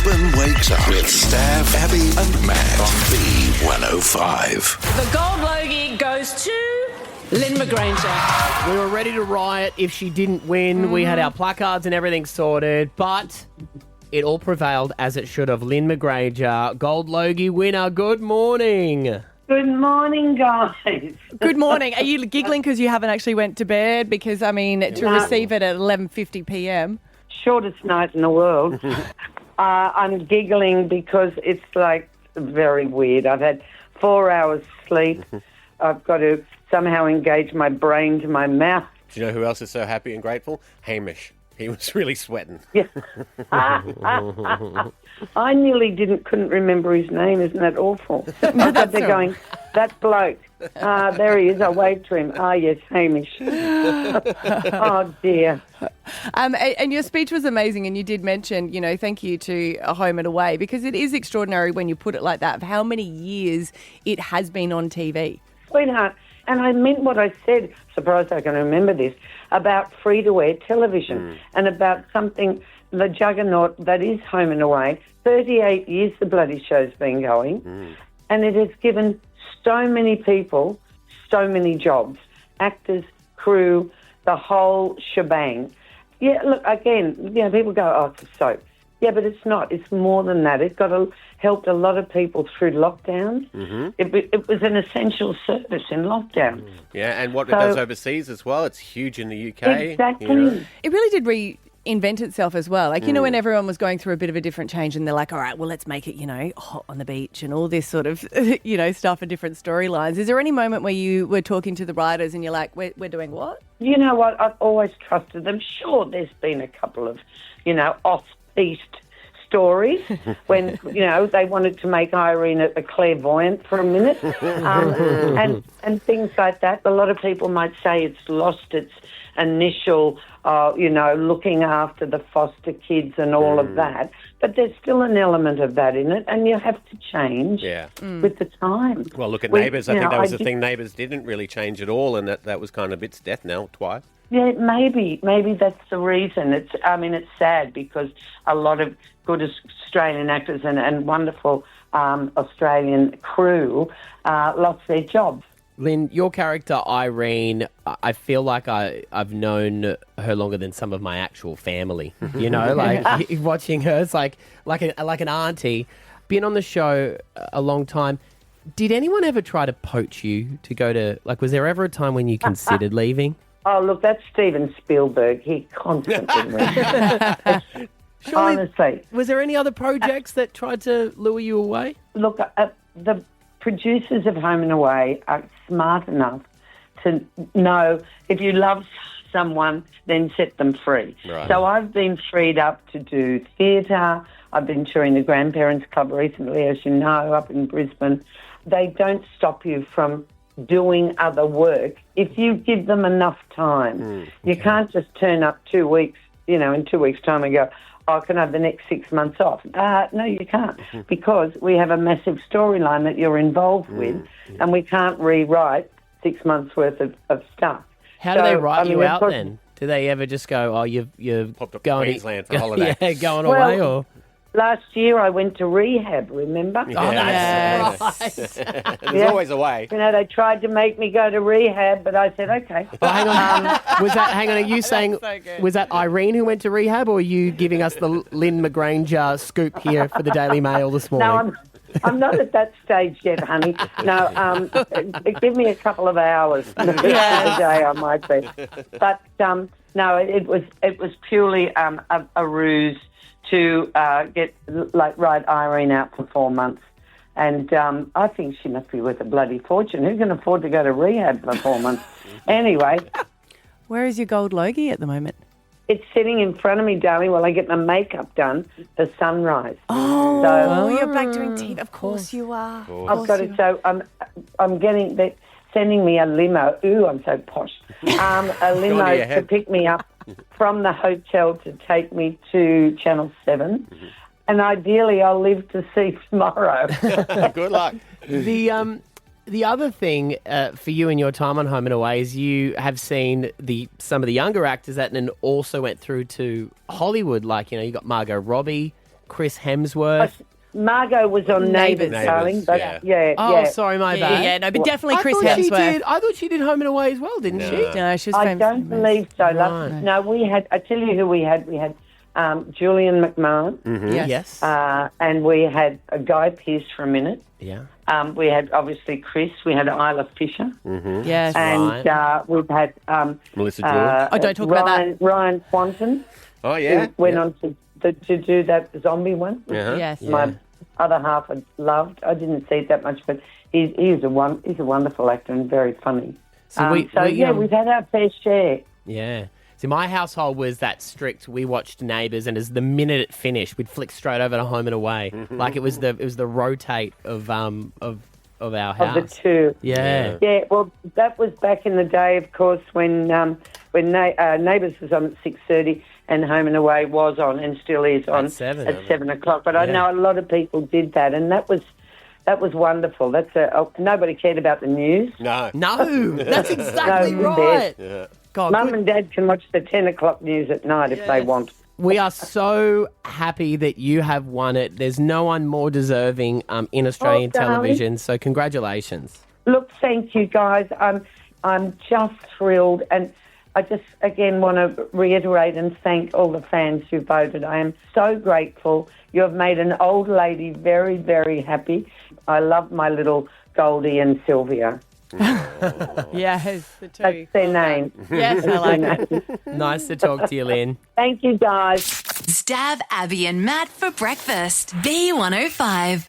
Brisbane Wakes Up with Stav, Abby and Matt on B105. The gold logie goes to Lynn McGranger. We were ready to riot if she didn't win. We had our placards and everything sorted, but it all prevailed as it should have. Lynn McGranger, Gold Logie winner. Good morning. Good morning, guys. Good morning. Are you giggling because you haven't actually went to bed? Because, I mean, to receive it at 11:50 p.m. Shortest night in the world. I'm giggling because it's like very weird. I've had 4 hours sleep. I've got to somehow engage my brain to my mouth. Do you know who else is so happy and grateful? Hamish. He was really sweating. Yeah. I nearly couldn't remember his name. Isn't that awful? But they're going, that bloke. There he is. I waved to him. Yes, Hamish. Oh, dear. And your speech was amazing, and you did mention, thank you to Home and Away, because it is extraordinary when you put it like that, of how many years it has been on TV. Sweetheart, and I meant what I said, surprised I can remember this, about free-to-air television and about something, the juggernaut that is Home and Away. 38 years the bloody show's been going, and it has given so many people so many jobs, actors, crew, the whole shebang. Yeah, look, again, people go, oh, it's a soap. Yeah, but it's not. It's more than that. It helped a lot of people through lockdowns. It was an essential service in lockdown. Yeah, and what it does overseas as well. It's huge in the UK. Exactly. It really did reinvent itself as well. Like, when everyone was going through a bit of a different change and they're like, all right, well, let's make it, hot on the beach and all this sort of, stuff and different storylines. Is there any moment where you were talking to the writers and you're like, we're doing what? You know what? I've always trusted them. Sure, there's been a couple of, off-piste stories when, they wanted to make Irene a clairvoyant for a minute and things like that. A lot of people might say it's lost its initial, looking after the foster kids and all of that. But there's still an element of that in it, and you have to change with the time. Well, look at Neighbours. I think that was the thing. Neighbours didn't really change at all, and that was kind of its death knell twice. Yeah, maybe that's the reason. It's sad because a lot of good Australian actors and wonderful Australian crew lost their jobs. Lynn, your character, Irene, I feel like I've known her longer than some of my actual family. Like watching her, it's like an auntie. Been on the show a long time. Did anyone ever try to poach you to go to, was there ever a time when you considered leaving? Oh, look, that's Steven Spielberg. He constantly went. Honestly. Was there any other projects that tried to lure you away? Look, the producers of Home and Away are smart enough to know if you love someone, then set them free. Right. So I've been freed up to do theatre. I've been touring the Grandparents Club recently, as you know, up in Brisbane. They don't stop you from doing other work if you give them enough time. You can't just turn up 2 weeks, in 2 weeks' time and go, oh, can I have the next 6 months off? No, you can't, because we have a massive storyline that you're involved with, and we can't rewrite 6 months' worth of stuff. How do they write you out then? Do they ever just go, oh, you're Popped up going to Queensland for holiday? Yeah, going away, or... Last year I went to rehab, remember? Yes. Right. There's always a way. They tried to make me go to rehab, but I said, okay. Well, hang on. Are you saying, so good. was that Irene who went to rehab, or are you giving us the Lynn McGranger scoop here for the Daily Mail this morning? No, I'm not at that stage yet, honey. No, give me a couple of hours. The day I might be. But, no, it was purely a ruse to write Irene out for 4 months. And I think she must be worth a bloody fortune. Who can afford to go to rehab for 4 months? Anyway. Where is your gold logie at the moment? It's sitting in front of me, darling, while I get my makeup done for sunrise. Oh, you're back doing TV. Of course you are. I've got it. So I'm getting... sending me a limo. Ooh, I'm so posh. A limo to pick me up from the hotel to take me to Channel 7. And ideally, I'll live to see tomorrow. Good luck. The other thing for you in your time on Home and Away is you have seen some of the younger actors that then also went through to Hollywood. Like, you got Margot Robbie, Chris Hemsworth. Margot was on Neighbours, Neighbours, darling. But yeah. yeah, Oh, yeah. sorry, my Yeah, bad. yeah, no, but definitely Chris I Hemsworth. thought she did Home and Away as well, didn't she? No, she was I famous. don't believe so. Love. Right. No, we had. I tell you who we had. We had Julian McMahon, Yes. and we had Guy Pearce for a minute. Yeah. We had obviously Chris. We had Isla Fisher, Yes. and we've had Melissa George. Oh, don't talk about that. Ryan Quanten Oh, yeah. went on to do that zombie one. Uh-huh. Yes. My other half I loved. I didn't see it that much, but he's a wonderful actor and very funny. So We've had our fair share. Yeah. See, my household was that strict. We watched Neighbours, and as the minute it finished, we'd flick straight over to Home and Away. Like it was the rotate of our house. Of the two. Yeah. Yeah, well, that was back in the day, of course, when Neighbours was on at 6:30 and Home and Away was on and still is on At 7. at 7 o'clock. But I know a lot of people did that, and that was wonderful. Nobody cared about the news. No. No, that's exactly No, right. Yeah. God, Mum good. and Dad can watch the 10 o'clock news at night if they want. We are so happy that you have won it. There's no one more deserving in Australian darling. television. So congratulations. Look, thank you, guys. I'm just thrilled, and I just again want to reiterate and thank all the fans who voted. I am so grateful. You have made an old lady very, very happy. I love my little Goldie and Sylvia. Yes, the two. That's their name. Yes, I like it. Nice to talk to you, Lynn. Thank you, guys. Stab Abby and Matt for breakfast. B105.